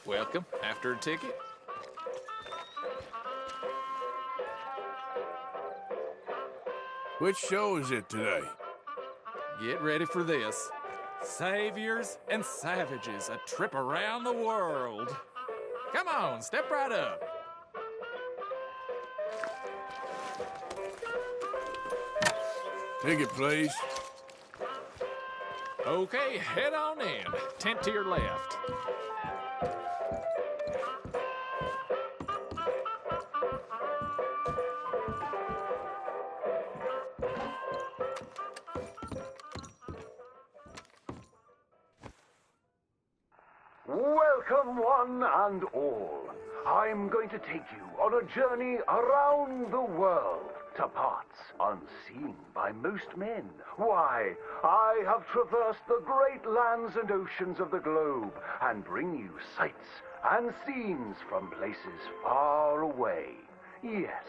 Welcome. After a ticket? Which show is it today? Get ready for this. Saviors and Savages, a trip around the world. Come on, step right up. Ticket, please. Okay, head on in. Tent to your left. Welcome, one and all. I'm going to take you on a journey around the world to parts unseen by most men. Why, I have traversed the great lands and oceans of the globe and bring you sights and scenes from places far away. Yes,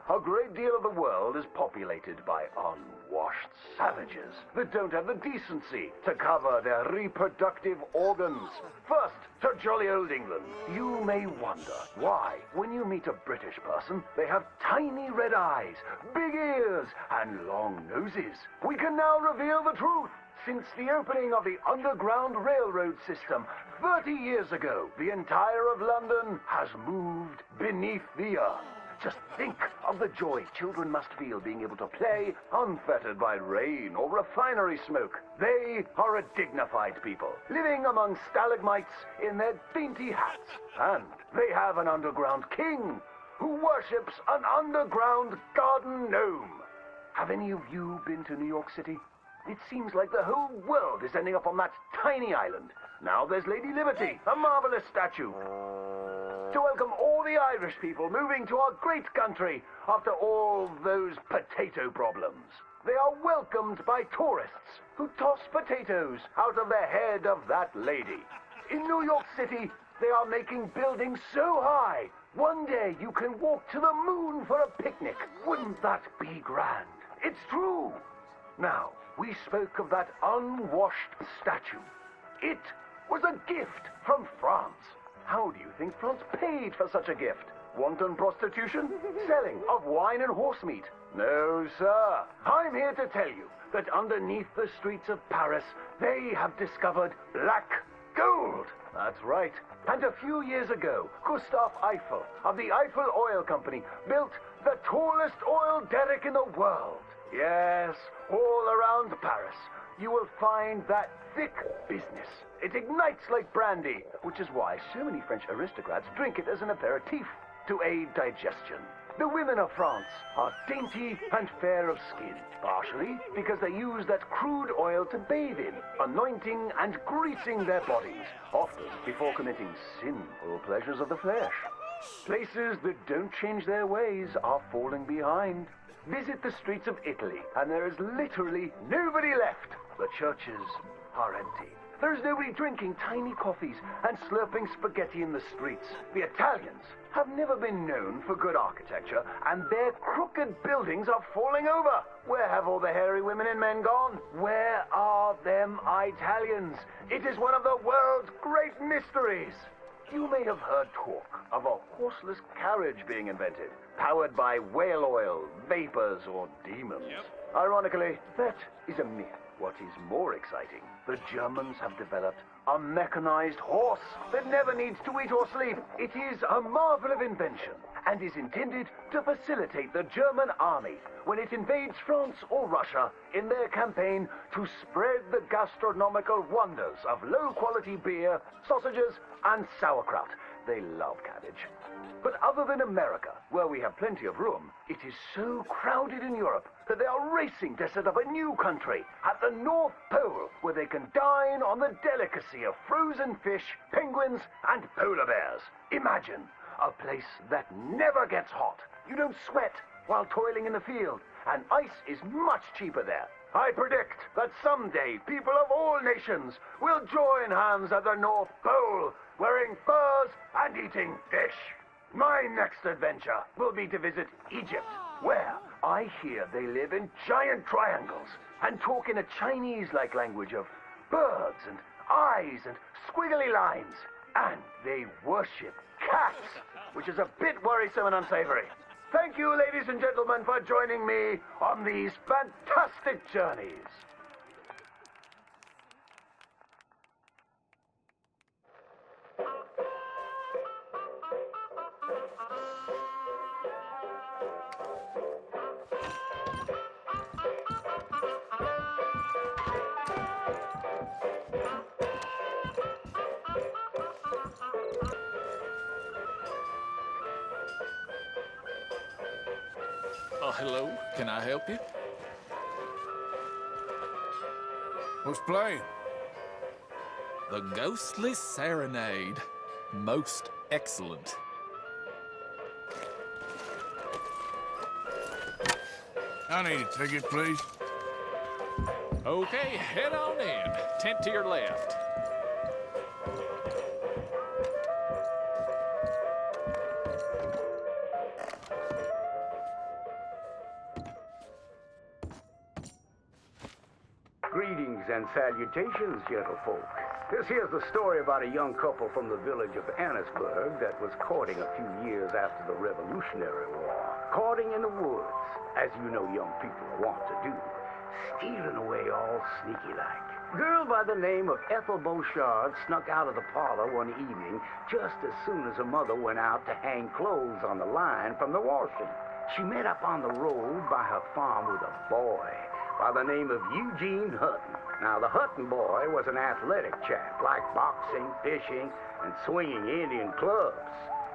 a great deal of the world is populated by unwashed savages that don't have the decency to cover their reproductive organs. First, to jolly old England. You may wonder why, when you meet a British person, they have tiny red eyes, big ears, and long noses. We can now reveal the truth. Since the opening of the Underground Railroad system 30 years ago, the entire of London has moved beneath the earth. Just think of the joy children must feel being able to play unfettered by rain or refinery smoke. They are a dignified people, living among stalagmites in their dainty hats. And they have an underground king who worships an underground garden gnome. Have any of you been to New York City? It seems like the whole world is ending up on that tiny island. Now there's Lady Liberty, a marvelous statue. To welcome all the Irish people moving to our great country after all those potato problems. They are welcomed by tourists who toss potatoes out of the head of that lady. In New York City, they are making buildings so high, one day you can walk to the moon for a picnic. Wouldn't that be grand? It's true. Now, we spoke of that unwashed statue. It was a gift from France. How do you think France paid for such a gift? Wanton prostitution? Selling of wine and horse meat? No, sir. I'm here to tell you that underneath the streets of Paris, they have discovered black gold. That's right. And a few years ago, Gustave Eiffel of the Eiffel Oil Company built the tallest oil derrick in the world. Yes, all around Paris, you will find that thick business. It ignites like brandy, which is why so many French aristocrats drink it as an aperitif to aid digestion. The women of France are dainty and fair of skin, partially because they use that crude oil to bathe in, anointing and greasing their bodies, often before committing sinful pleasures of the flesh. Places that don't change their ways are falling behind. Visit the streets of Italy, and there is literally nobody left. The churches are empty. There's nobody drinking tiny coffees and slurping spaghetti in the streets. The Italians have never been known for good architecture, and their crooked buildings are falling over. Where have all the hairy women and men gone? Where are them Italians? It is one of the world's great mysteries. You may have heard talk of a horseless carriage being invented, powered by whale oil, vapors, or demons. Ironically, that is a myth. What is more exciting, the Germans have developed a mechanized horse that never needs to eat or sleep. It is a marvel of invention and is intended to facilitate the German army when it invades France or Russia in their campaign to spread the gastronomical wonders of low-quality beer, sausages, and sauerkraut. they love cabbage. But other than America, where we have plenty of room, it is so crowded in Europe that they are racing to set up a new country at the North Pole where they can dine on the delicacy of frozen fish, penguins, and polar bears. Imagine a place that never gets hot. You don't sweat while toiling in the field, and ice is much cheaper there. I predict that someday people of all nations will join hands at the North Pole, wearing furs and eating fish. My next adventure will be to visit Egypt, where I hear they live in giant triangles and talk in a Chinese-like language of birds and eyes and squiggly lines. And they worship cats, which is a bit worrisome and unsavory. Thank you, ladies and gentlemen, for joining me on these fantastic journeys. Hello, can I help you? What's playing? The Ghastly Serenade. Most excellent. I need a ticket, please. Okay, head on in. Tent to your left. Greetings and salutations, gentlefolk. This here's the story about a young couple from the village of Annisburg that was courting a few years after the Revolutionary War. Courting in the woods, as you know young people want to do. Stealing away all sneaky-like. A girl by the name of Ethel Beauchard snuck out of the parlor one evening just as soon as her mother went out to hang clothes on the line from the washing. She met up on the road by her farm with a boy by the name of Eugene Hutton. Now, the Hutton boy was an athletic chap, liked boxing, fishing, and swinging Indian clubs.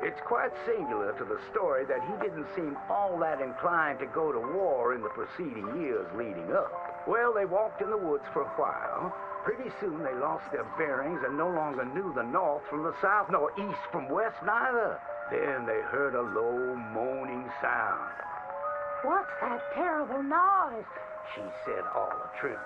It's quite singular to the story that he didn't seem all that inclined to go to war in the preceding years leading up. Well, they walked in the woods for a while. Pretty soon they lost their bearings and no longer knew the north from the south, nor east from west neither. Then they heard a low, moaning sound. What's that terrible noise? She said, all a-tremble.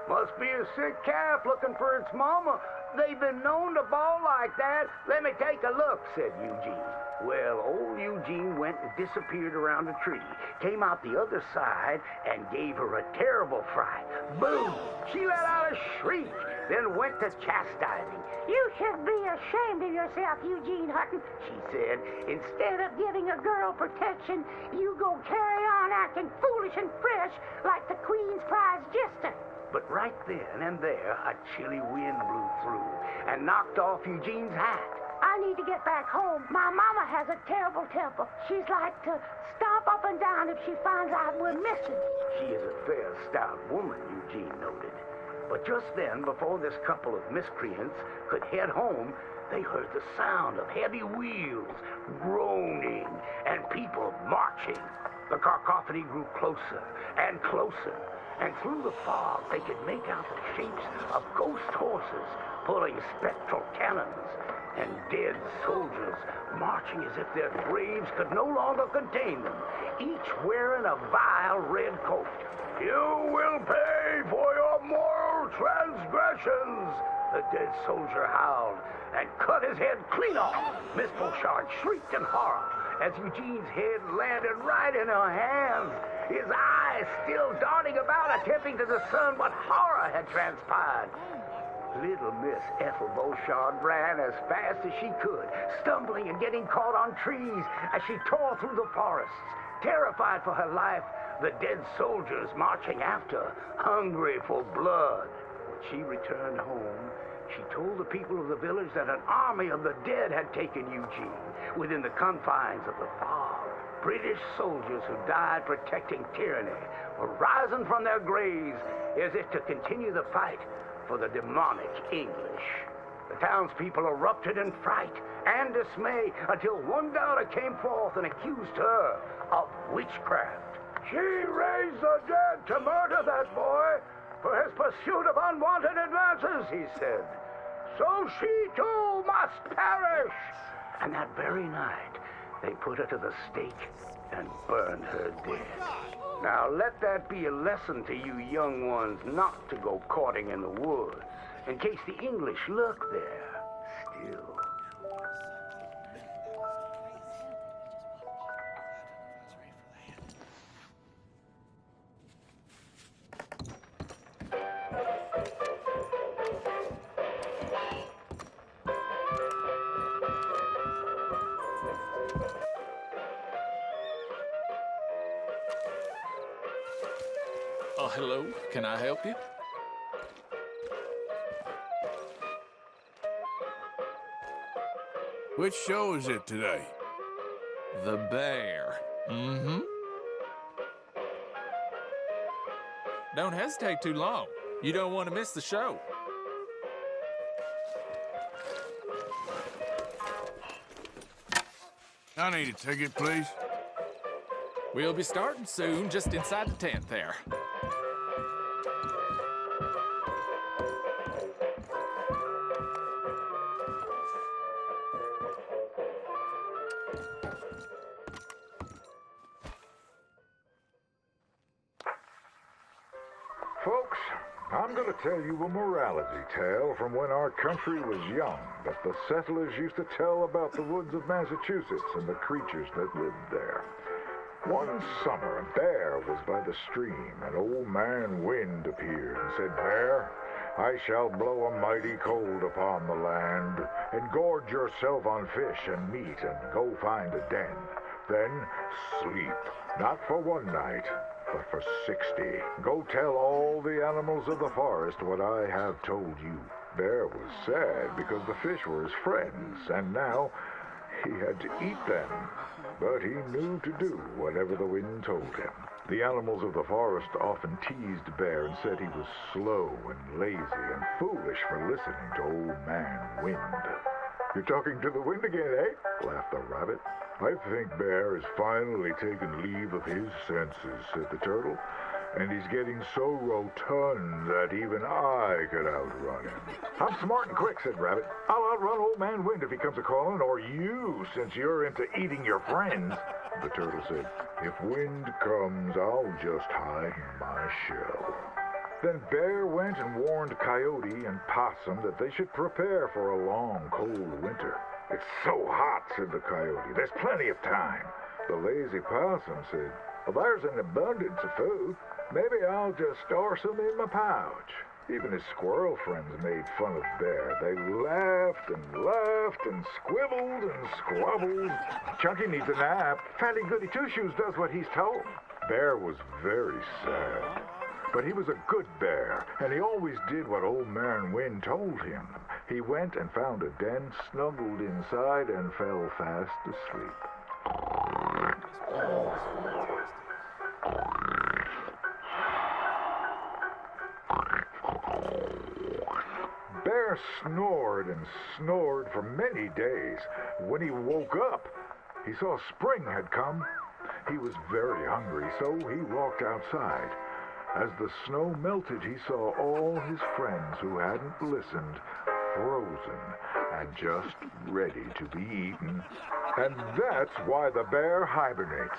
Must be a sick calf looking for its mama. They've been known to bawl like that. Let me take a look, said Eugene. Well, old Eugene went and disappeared around a tree, came out the other side, and gave her a terrible fright. Boom! She let out a shriek, then went to chastising. You should be ashamed of yourself, Eugene Hutton, she said. Instead of giving a girl protection, you go carry on acting foolish and fresh like the Queen's prize jester. But right then and there, a chilly wind blew through and knocked off Eugene's hat. I need to get back home. My mama has a terrible temper. She's like to stomp up and down if she finds out we're missing. She is a fair, stout woman, Eugene noted. But just then, before this couple of miscreants could head home, they heard the sound of heavy wheels, groaning, and people marching. The cacophony grew closer and closer, and through the fog they could make out the shapes of ghost horses pulling spectral cannons, and dead soldiers marching as if their graves could no longer contain them, each wearing a vile red coat. You will pay for your moral transgressions, the dead soldier howled, and cut his head clean off. Miss Beauchard shrieked in horror as Eugene's head landed right in her hands, his eyes still darting about, attempting to discern what horror had transpired. Little Miss Ethel Beauchard ran as fast as she could, stumbling and getting caught on trees as she tore through the forests. Terrified for her life, the dead soldiers marching after, hungry for blood. When she returned home, she told the people of the village that an army of the dead had taken Eugene within the confines of the fog. British soldiers who died protecting tyranny were rising from their graves as if to continue the fight for the demonic English. The townspeople erupted in fright and dismay until one daughter came forth and accused her of witchcraft. She raised the dead to murder that boy for his pursuit of unwanted advances, he said. So she too must perish. And that very night, they put her to the stake and burned her dead. Now let that be a lesson to you young ones not to go courting in the woods, in case the English lurk there still. Hello, can I help you? Which show is it today? The bear. Mm-hmm. Don't hesitate too long. You don't want to miss the show. I need a ticket, please. We'll be starting soon, just inside the tent there. Folks, I'm going to tell you a morality tale from when our country was young that the settlers used to tell about the woods of Massachusetts and the creatures that lived there. One summer, a bear was by the stream, and Old Man Wind appeared and said, "Bear, I shall blow a mighty cold upon the land, and gorge yourself on fish and meat, and go find a den. Then sleep, not for one night, but for 60. Go tell all the animals of the forest what I have told you." Bear was sad because the fish were his friends, and now he had to eat them. But he knew to do whatever the wind told him. The animals of the forest often teased Bear and said he was slow and lazy and foolish for listening to Old Man Wind. "You're talking to the wind again, eh?" laughed the rabbit. "I think Bear has finally taken leave of his senses," said the turtle. "And he's getting so rotund that even I could outrun him." "I'm smart and quick," said Rabbit. "I'll outrun Old Man Wind if he comes a-calling, or you, since you're into eating your friends." The turtle said, "If Wind comes, I'll just hide in my shell." Then Bear went and warned Coyote and Possum that they should prepare for a long, cold winter. "It's so hot," said the Coyote. "There's plenty of time." The lazy Possum said, "Well, there's an abundance of food. Maybe I'll just store some in my pouch." Even his squirrel friends made fun of Bear. They laughed and squibbled and squabbled. "Chunky needs a nap. Fatty Goody Two-Shoes does what he's told." Bear was very sad. But he was a good bear, and he always did what Old Man Wind told him. He went and found a den, snuggled inside, and fell fast asleep. Bear snored and snored for many days. When he woke up, he saw spring had come. He was very hungry, so he walked outside. As the snow melted, he saw all his friends who hadn't listened, frozen and just ready to be eaten. And that's why the bear hibernates.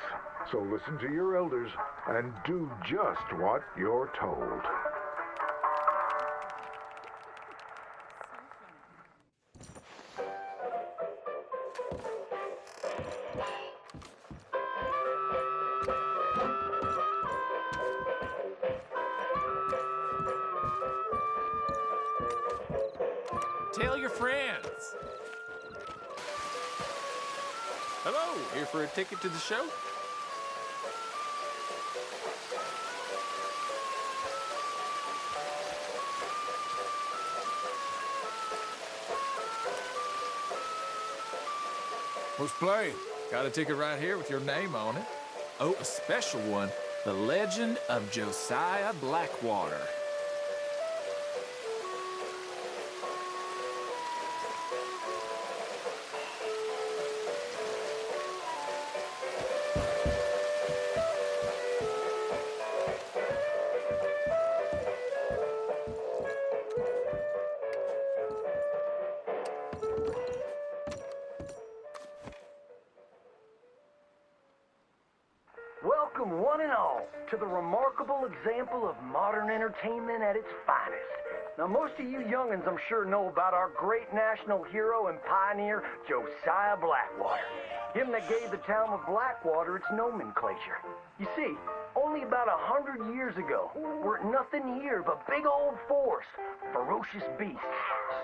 So listen to your elders and do just what you're told. Tell your friends. Hello, here for a ticket to the show? What's playing? Got a ticket right here with your name on it. Oh, a special one. The Legend of Josiah Blackwater. welcome one and all to the remarkable example of modern entertainment at its finest. Now, most of you young'uns, I'm sure, know about our great national hero and pioneer, Josiah Blackwater. Him that gave the town of Blackwater its nomenclature. You see, only about 100 years ago, weren't nothing here but big old forest, ferocious beasts,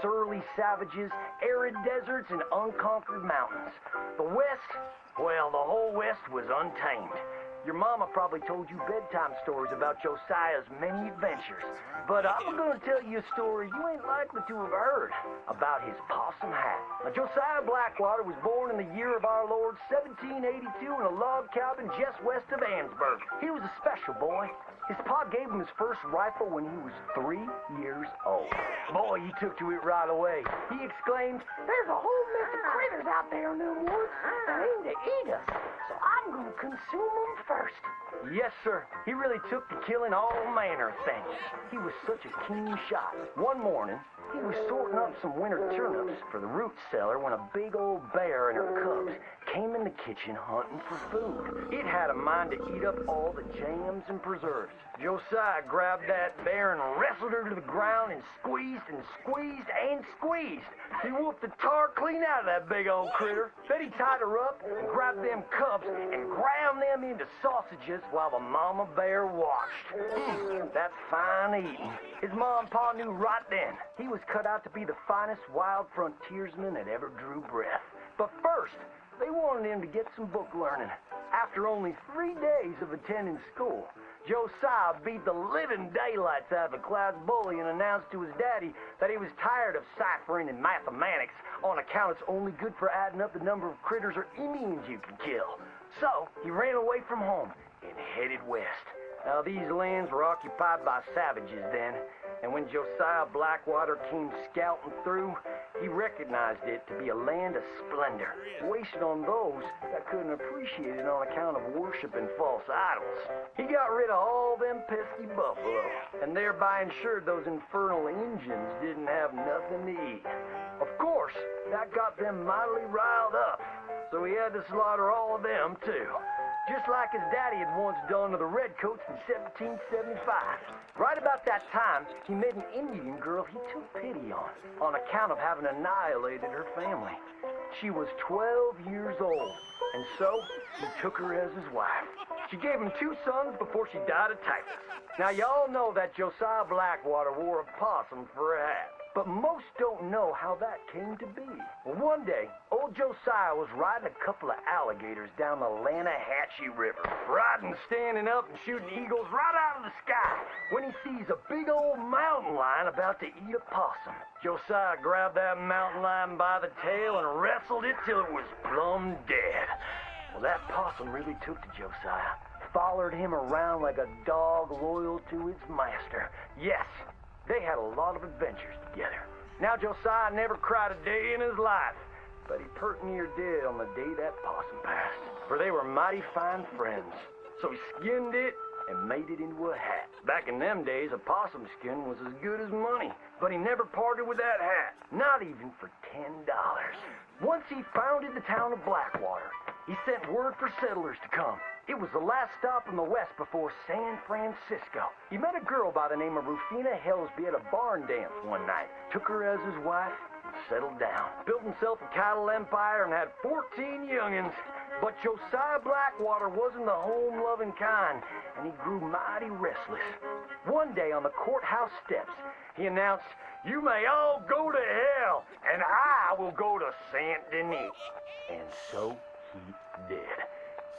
surly savages, arid deserts, and unconquered mountains. The West, well, the whole West was untamed. Your mama probably told you bedtime stories about Josiah's many adventures. But I'm going to tell you a story you ain't likely to have heard about his possum hat. Now, Josiah Blackwater was born in the year of our Lord 1782 in a log cabin just west of Ansburg. He was a special boy. His pa gave him his first rifle when he was 3 years old. Boy, he took to it right away. He exclaimed, There's a whole mess of critters out there in them woods that aim to eat us, so I'm going to consume them first. Yes, sir. He really took to killing all manner of things. He was such a keen shot. One morning, he was sorting up some winter turnips for the root cellar when a big old bear and her cubs came in the kitchen hunting for food. It had a mind to eat up all the jams and preserves. Josiah grabbed that bear and wrestled her to the ground and squeezed and squeezed and squeezed. He whooped the tar clean out of that big old critter. Then he tied her up and grabbed them cubs and ground them into sausages while the mama bear watched. That's fine eating. His mom and pa knew right then he was cut out to be the finest wild frontiersman that ever drew breath. But first, they wanted him to get some book learning. After only 3 days of attending school, Josiah beat the living daylights out of the class bully and announced to his daddy that he was tired of ciphering and mathematics on account it's only good for adding up the number of critters or Indians you can kill. So he ran away from home and headed west. Now, these lands were occupied by savages then, and when Josiah Blackwater came scouting through, he recognized it to be a land of splendor, wasted on those that couldn't appreciate it on account of worshiping false idols. He got rid of all them pesky buffalo, and thereby ensured those infernal Injuns didn't have nothing to eat. Of course, that got them mightily riled up, so he had to slaughter all of them, too. Just like his daddy had once done to the Redcoats in 1775. Right about that time, he met an Indian girl he took pity on account of having annihilated her family. She was 12 years old, and so he took her as his wife. She gave him 2 sons before she died of typhus. Now, y'all know that Josiah Blackwater wore a possum for a hat. But most don't know how that came to be. Well, one day, old Josiah was riding a couple of alligators down the Lanahatchee River. Riding, standing up, and shooting eagles right out of the sky when he sees a big old mountain lion about to eat a possum. Josiah grabbed that mountain lion by the tail and wrestled it till it was plumb dead. Well, that possum really took to Josiah. Followed him around like a dog loyal to its master. Yes, they had a lot of adventures together. Now, Josiah never cried a day in his life, but he pert near dead on the day that possum passed, for they were mighty fine friends. So he skinned it and made it into a hat. Back in them days, a possum skin was as good as money, but he never parted with that hat, not even for $10. Once he founded the town of Blackwater, he sent word for settlers to come. It was the last stop in the west before San Francisco. He met a girl by the name of Rufina Helsby at a barn dance one night, took her as his wife, and settled down. Built himself a cattle empire and had 14 youngins. But Josiah Blackwater wasn't the home-loving kind, and he grew mighty restless. One day on the courthouse steps, he announced, "You may all go to hell, and I will go to Saint Denis." And so he did.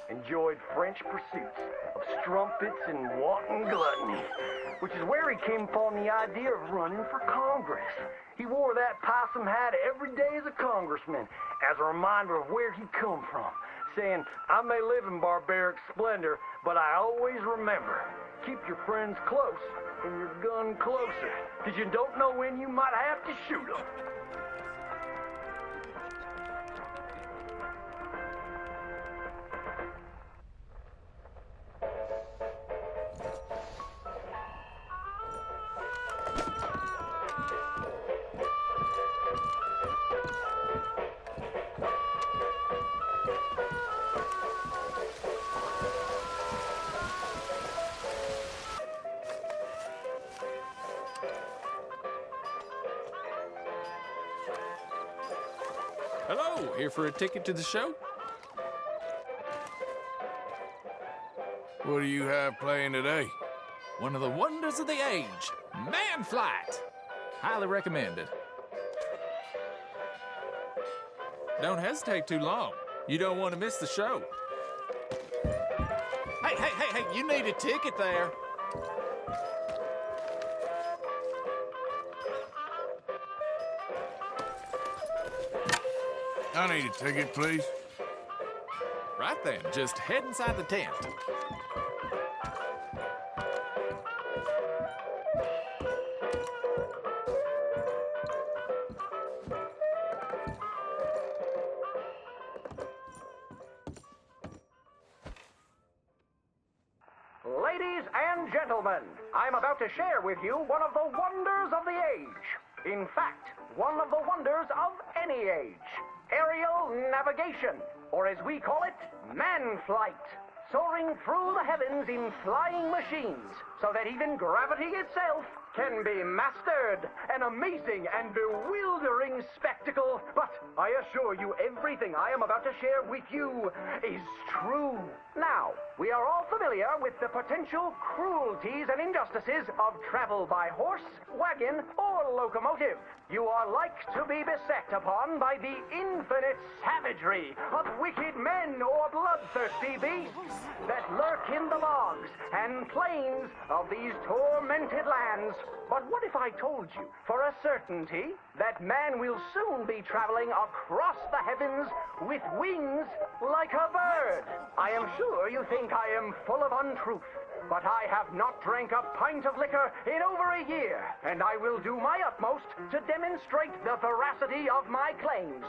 Enjoyed French pursuits of strumpets and wanton gluttony, which is where he came upon the idea of running for Congress. He wore that possum hat every day as a congressman, as a reminder of where he come from, saying, "I may live in barbaric splendor, but I always remember, keep your friends close and your gun closer, because you don't know when you might have to shoot them." Hello, here for a ticket to the show? What do you have playing today? One of the wonders of the age, Manflight. Highly recommended. Don't hesitate too long. You don't want to miss the show. Hey, you need a ticket there. I need a ticket, please. Right then, just head inside the tent. Ladies and gentlemen, I'm about to share with you one of the wonders of the age. In fact, one of the wonders of any age. Aerial navigation, or as we call it, Manflight. Soaring through the heavens in flying machines, so that even gravity itself can be mastered. An amazing and bewildering spectacle. But I assure you, everything I am about to share with you is true. Now, we are all familiar with the potential cruelties and injustices of travel by horse, wagon, or locomotive. You are like to be beset upon by the infinite savagery of wicked men or bloodthirsty beasts that lurk in the bogs and plains of these tormented lands. But what if I told you, for a certainty, that man will soon be traveling across the heavens with wings like a bird? I am sure you think I am full of untruth, but I have not drank a pint of liquor in over a year, and I will do my utmost to demonstrate the veracity of my claims.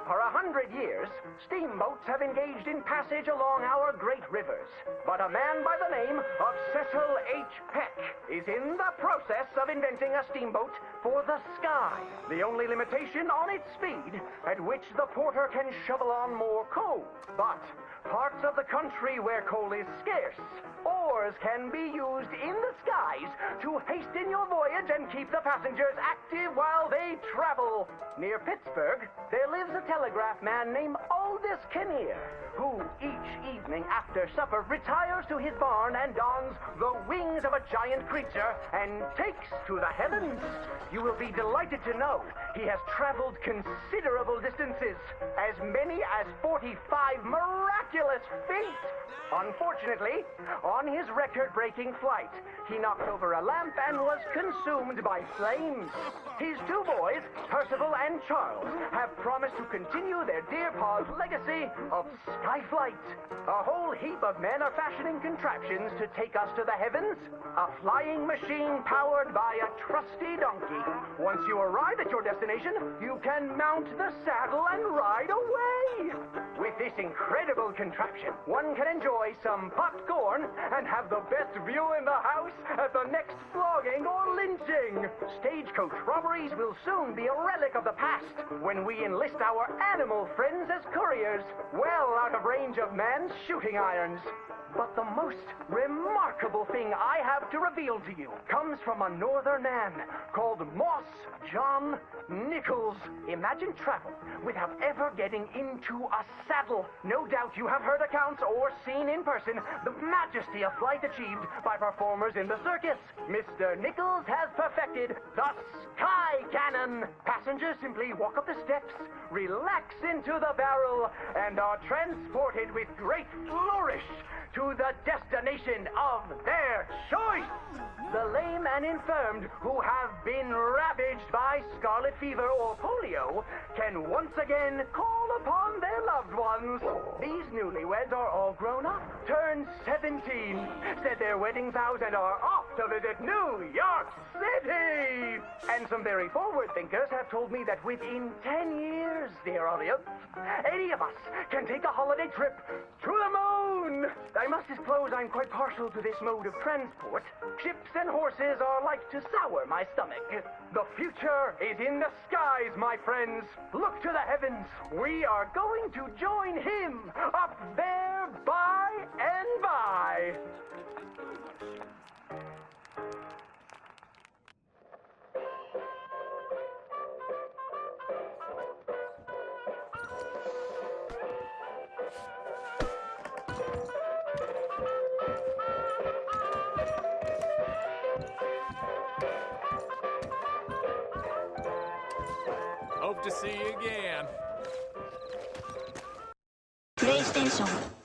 For 100 years, steamboats have engaged in passage along our great rivers, but a man by the name of Cecil H. Peck is in the process of inventing a steamboat for the sky. The only limitation on its speed, at which the porter can shovel on more coal. But parts of the country where coal is scarce, oars can be used in the skies to hasten your voyage and keep the passengers active while they travel. Near Pittsburgh, there lives a telegraph man named Aldous Kinnear, who each evening after supper retires to his barn and dons the wings of a giant creature and takes to the heavens. You will be delighted to know he has traveled considerable distances, as many as 45 miraculous feet. Unfortunately, on his record-breaking flight, he knocked over a lamp and was consumed by flames. His two boys, Percival and Charles, have promised to continue their dear pa's legacy of skyflight. A whole heap of men are fashioning contraptions to take us to the heavens. A flying machine powered by a trusty donkey. Once you arrive at your destination, you can mount the saddle and ride away. With this incredible contraption, one can enjoy some popcorn and have the best view in the house at the next flogging or lynching. Stagecoach robberies will soon be a relic of the past when we enlist our animal friends as couriers, well out of range of man's shooting irons. But the most remarkable thing I have to reveal to you comes from a northern man called Moss John Nichols. Imagine travel without ever getting into a saddle. No doubt you have heard accounts or seen in person the majesty of flight achieved by performers in the circus. Mr. Nichols has perfected the sky cannon. Passengers simply walk up the steps, relax into the barrel, and are transported with great flourish to the destination of their choice. The lame and infirmed who have been ravaged by scarlet fever or polio can once again call upon their loved ones. These newlyweds are all grown up, turned 17, said their wedding vows, and are off to visit New York City. And some very forward thinkers have told me that within 10 years, dear audience, any of us can take a holiday trip to the moon. I must disclose I'm quite partial to this mode of transport. Ships and horses are like to sour my stomach. The future is in the skies, my friends. Look to the heavens. We are going to join him up there by and by. Hope to see you again. プレイステーション